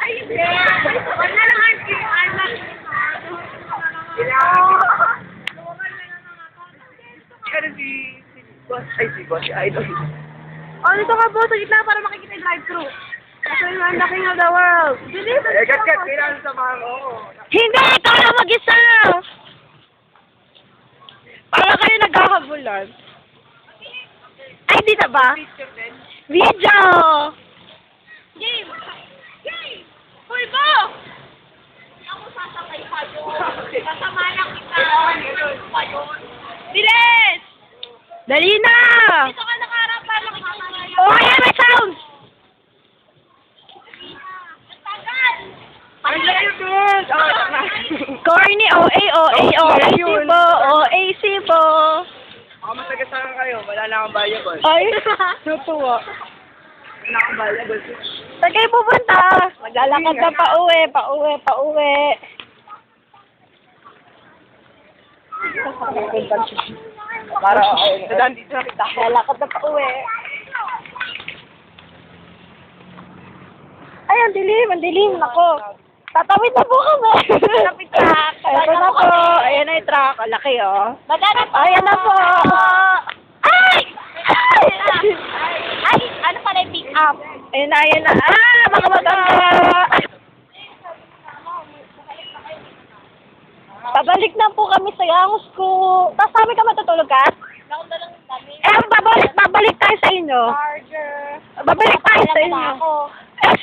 Ay, hindi. Wag na lang ang Ano si boss? Ay, si boss, si Idol. Oh, dito ka po sa gitna para makikita yung drive-thru. Kasi you're the king of the world. Bilis! Kat, kailangan samahan mo ako. Hindi! Ikaw na mag-isa! Para kayo nagkakabulan. Ay, di na ba? Picture din. Video! Game! Game! Hoy, Bo! Ako sasakay pa yun. Kasama lang kita. Pa yun. Bilis! Dali na! Dito ka nakaharap pa lang kakalayo. Oh, ayan, may sounds! Ang layo din! Corny, OA, OAC po, OAC po. Ako matagasaan kayo, wala na akong valuable. Ay, natuwa. Wala na akong valuable. Saan kayo pupunta? Maglalakad na pauwi. Para ako, dito na kita. Maglalakad na pauwi. Ay, ang dilim. Nako. Tatawid na po kami. Lapit truck. Ito na po. Ayan na yung truck. Ang laki, oh. Ayan na po. Ay! Ay! Ano pala yung pick up? Ayan na. Ah! Baka Babalik na po kami sa Yangus ko. Tapos sabi ka matutulog ka? Babalik tayo sa inyo. Babalik tayo sa inyo.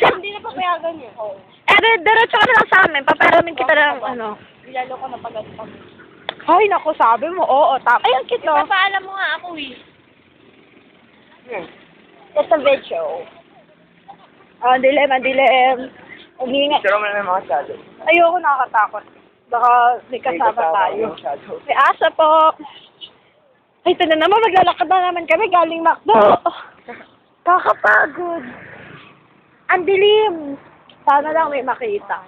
Hindi na papayagan yun. Diretso ka na lang sa amin. Paparamin kita ng ano. Ilalo ko na pag-atpag. Ay, naku, sabi mo. Oo, tap. Ay, ang cute, no? Papaalam mo nga ako eh. It's a video. Oh, dilim. Umingat. Pero mo na may mga shadow. Ayoko, nakakatakot. Baka may kasama tayo. May asa po. Ay, ito na naman. Maglalakad na naman kami galing McDo. Kakapagod. Ang dilim. Sana lang may makita.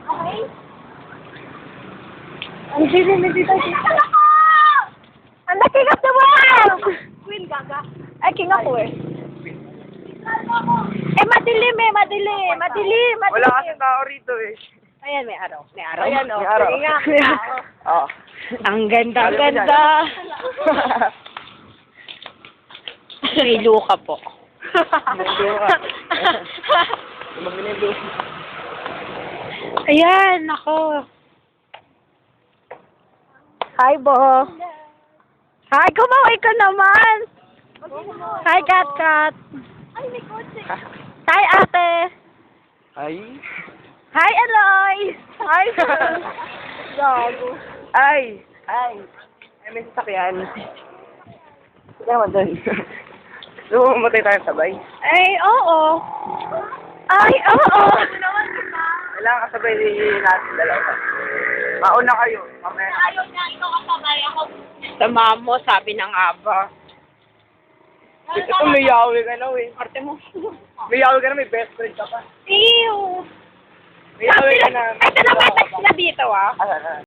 Okay? Ang dilim, hindi tayo. Ang laki of the world! Queen Gaga. Ay, king ako eh. Madilim. Wala kasi tao rito eh. Ayan, may araw. Ayan, may araw. Oo. Ang ganda. May luka po. Ayan, ako. Hi, Bo. Hi, kumaway ka naman. Hi, Kat. Ay, may kotse. Hi, ate. Ay. Hi, Aloy. Hi, Gago. Ay, may sasakyan. Kaya mo doon. Gusto mo mamatay tayo sabay? Ay, oo. Ay, oo. Kailangan kasabay natin dalawa. Mauna kayo. Mamaya na. Ayaw niya, ikaw kasabay ako. Sama mo, sabi ng aba. Ito may yawi ka na eh. Arte mo. May yawi ka na, may best friend ka pa. Ew. May yawi ka na. Ay, ito na may text na dito, ah. Ah.